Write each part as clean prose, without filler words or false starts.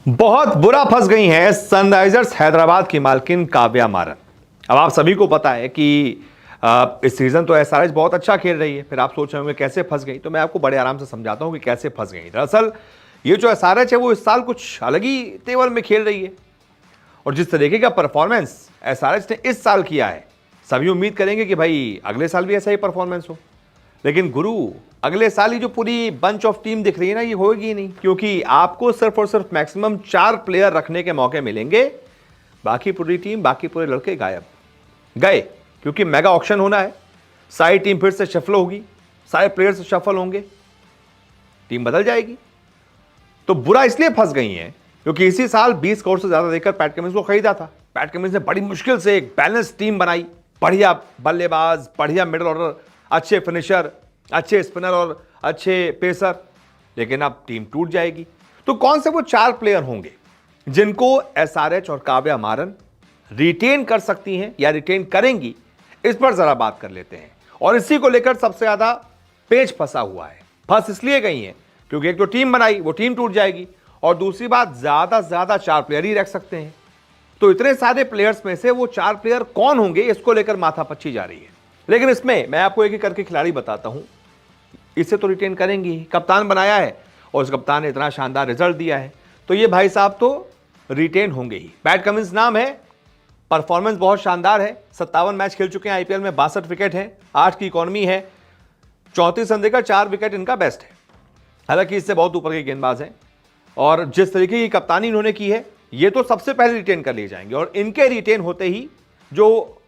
बहुत बुरा फंस गई हैं सनराइजर्स हैदराबाद की मालकिन काव्या मारन। अब आप सभी को पता है कि इस सीजन तो एसआरएच बहुत अच्छा खेल रही है। फिर आप सोच रहे होंगे कैसे फंस गई, तो मैं आपको बड़े आराम से समझाता हूं कि कैसे फंस गई। दरअसल ये जो एसआरएच है वो इस साल कुछ अलग ही तेवर में खेल रही है, और जिस तरीके का परफॉर्मेंस एसआरएच ने इस साल किया है, सभी उम्मीद करेंगे कि भाई अगले साल भी ऐसा ही परफॉर्मेंस हो। लेकिन गुरु, अगले साल ही जो पूरी बंच ऑफ टीम दिख रही है ना, ये होगी नहीं, क्योंकि आपको सिर्फ और सिर्फ मैक्सिमम 4 प्लेयर रखने के मौके मिलेंगे। बाकी पूरी टीम, बाकी पूरे लड़के गायब गए, क्योंकि मेगा ऑक्शन होना है। सारी टीम फिर से शफल होगी, सारे प्लेयर्स शफल होंगे, टीम बदल जाएगी। तो बुरा इसलिए फंस गई हैं क्योंकि इसी साल 20 करोड़ से ज्यादा देकर पैट कमिंस को खरीदा था। पैट कमिंस ने बड़ी मुश्किल से एक बैलेंस टीम बनाई, बढ़िया बल्लेबाज, बढ़िया मिडिल ऑर्डर, अच्छे फिनिशर, अच्छे स्पिनर और अच्छे पेसर। लेकिन अब टीम टूट जाएगी। तो कौन से वो 4 प्लेयर होंगे जिनको एसआरएच और काव्या मारन रिटेन कर सकती हैं या रिटेन करेंगी, इस पर जरा बात कर लेते हैं। और इसी को लेकर सबसे ज्यादा पेच फंसा हुआ है। फंस इसलिए गई है क्योंकि एक तो टीम बनाई, वो टीम टूट जाएगी, और दूसरी बात, ज्यादा से ज्यादा 4 प्लेयर ही रख सकते हैं। तो इतने सारे प्लेयर्स में से वो 4 प्लेयर कौन होंगे, इसको लेकर माथापच्ची जा रही है। लेकिन इसमें मैं आपको एक एक करके खिलाड़ी बताता हूं। इसे तो रिटेन करेंगी, कप्तान बनाया है और उस कप्तान ने इतना शानदार रिजल्ट दिया है, तो ये भाई साहब तो रिटेन होंगे ही। पैट कमिंस नाम है, परफॉर्मेंस बहुत शानदार है। 57 मैच खेल चुके हैं आईपीएल में, 62 विकेट है, 8 की इकोनॉमी है, 34 रन देकर 4 विकेट इनका बेस्ट है। हालांकि इससे बहुत ऊपर के गेंदबाज हैं, और जिस तरीके की कप्तानी इन्होंने की है, ये तो सबसे पहले रिटेन कर लिए जाएंगे। और इनके रिटेन होते ही जो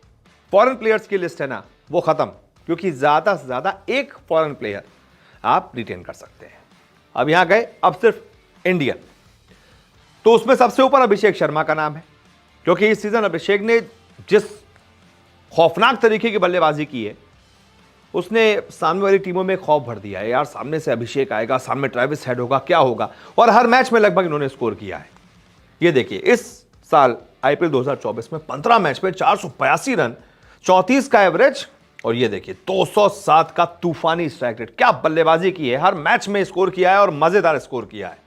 फॉरेन प्लेयर्स की लिस्ट है ना, वो खत्म, क्योंकि ज्यादा से ज्यादा एक फॉरेन प्लेयर आप रिटेन कर सकते हैं। अब यहां गए, अब सिर्फ इंडियन, तो उसमें सबसे ऊपर अभिषेक शर्मा का नाम है, क्योंकि इस सीजन अभिषेक ने जिस खौफनाक तरीके की बल्लेबाजी की है, उसने सामने वाली टीमों में खौफ भर दिया है। यार, सामने से अभिषेक आएगा, सामने ट्रेविस हेड होगा, क्या होगा। और हर मैच में लगभग इन्होंने स्कोर किया है। ये देखिए, इस साल आईपीएल 2024 में 15 मैच में 482 रन, 34 का एवरेज, और ये देखिए 207 का तूफानी स्ट्राइक रेट। क्या बल्लेबाजी की है, हर मैच में स्कोर किया है और मजेदार स्कोर किया है।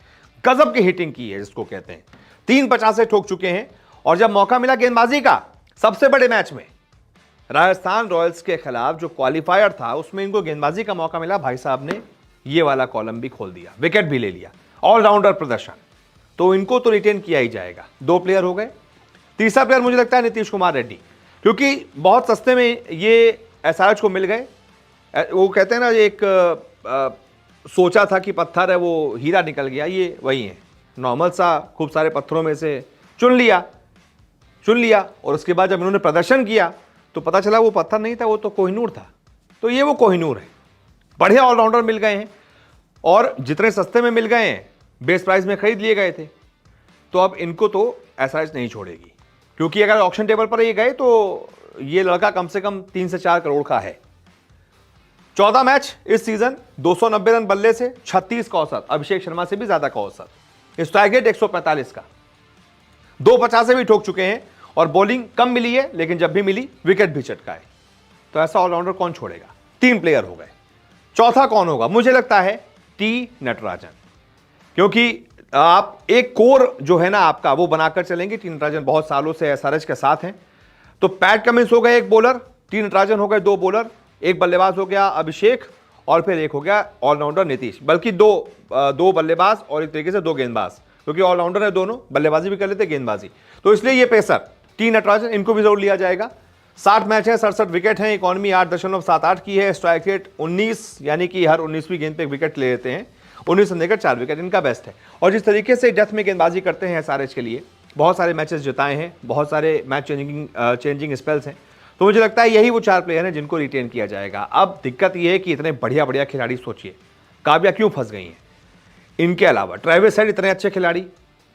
गजब की हिटिंग की है, जिसको कहते हैं। 350 ठोक चुके हैं, और जब मौका मिला गेंदबाजी का सबसे बड़े मैच में, राजस्थान रॉयल्स के खिलाफ जो क्वालिफायर था, उसमें इनको गेंदबाजी का मौका मिला, भाई साहब ने ये वाला कॉलम भी खोल दिया, विकेट भी ले लिया, ऑलराउंडर प्रदर्शन। तो इनको तो रिटेन किया ही जाएगा। 2 प्लेयर हो गए। तीसरा प्लेयर मुझे लगता है नीतीश कुमार रेड्डी, क्योंकि बहुत सस्ते में ये एसआरएच को मिल गए। वो कहते हैं ना, एक सोचा था कि पत्थर है, वो हीरा निकल गया, ये वही है। नॉर्मल सा खूब सारे पत्थरों में से चुन लिया, और उसके बाद जब इन्होंने प्रदर्शन किया तो पता चला वो पत्थर नहीं था, वो तो कोहिनूर था। तो ये वो कोहिनूर है। बढ़िया ऑलराउंडर मिल गए हैं, और जितने सस्ते में मिल गए हैं, बेस प्राइस में खरीद लिए गए थे। तो अब इनको तो एसआरएच नहीं छोड़ेगी, क्योंकि अगर ऑक्शन टेबल पर ये गए तो ये लड़का कम से कम 3 से 4 करोड़ का है। 14 मैच इस सीजन, 290 रन बल्ले से, 36 का औसत, अभिषेक शर्मा से भी ज्यादा का औसत, स्ट्राइक रेट 145 का, 250 से भी ठोक चुके हैं, और बॉलिंग कम मिली है, लेकिन जब भी मिली विकेट भी चटकाए। तो ऐसा ऑलराउंडर कौन छोड़ेगा। 3 प्लेयर हो गए। चौथा कौन होगा, मुझे लगता है टी नटराजन, क्योंकि आप एक कोर जो है ना आपका, वो बनाकर चलेंगे। टी नटराजन बहुत सालों से एसआरएच के साथ हैं। तो पैट कमिंस हो गए एक बॉलर, टी नटराजन हो गए 2 बॉलर, एक बल्लेबाज हो गया अभिषेक, और फिर एक हो गया ऑलराउंडर नीतीश। बल्कि दो बल्लेबाज और एक तरीके से 2 गेंदबाज, क्योंकि ऑलराउंडर है दोनों, बल्लेबाजी भी कर लेते, गेंदबाजी। तो इसलिए ये पेसर टी नटराजन, इनको भी जरूर लिया जाएगा। 60 मैच है, 67 विकेट हैं, इकोनॉमी 8.78 की है, स्ट्राइक रेट 19, यानी कि हर 19वीं गेंद पे एक विकेट ले लेते हैं। 19 रन देकर 4 विकेट इनका बेस्ट है। और जिस तरीके से डेथ में गेंदबाजी करते हैं एसआरएच के लिए, बहुत सारे मैचेस जिताए हैं, बहुत सारे मैच चेंजिंग स्पेल्स हैं, तो मुझे लगता है यही वो 4 प्लेयर हैं जिनको रिटेन किया जाएगा। अब दिक्कत यह है कि इतने बढ़िया बढ़िया खिलाड़ी, सोचिए काव्या क्यों फंस गई हैं। इनके अलावा ट्रेविस हेड, इतने अच्छे खिलाड़ी,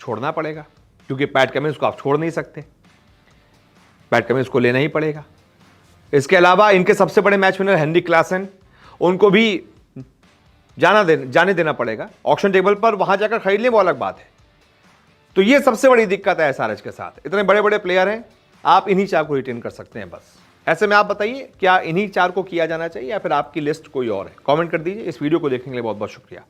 छोड़ना पड़ेगा, क्योंकि पैट कमिंस को आप छोड़ नहीं सकते, पैट कमिंस को लेना ही पड़ेगा। इसके अलावा इनके सबसे बड़े मैच विनर हेनरी क्लासन, उनको भी जाने देना पड़ेगा। ऑक्शन टेबल पर वहां जाकर खरीद लें, वो अलग बात है। तो ये सबसे बड़ी दिक्कत है एसआरएच के साथ। इतने बड़े बड़े प्लेयर हैं, आप इन्हीं 4 को रिटेन कर सकते हैं बस। ऐसे में आप बताइए, क्या इन्हीं 4 को किया जाना चाहिए या फिर आपकी लिस्ट कोई और है। कमेंट कर दीजिए। इस वीडियो को देखने के लिए बहुत बहुत शुक्रिया।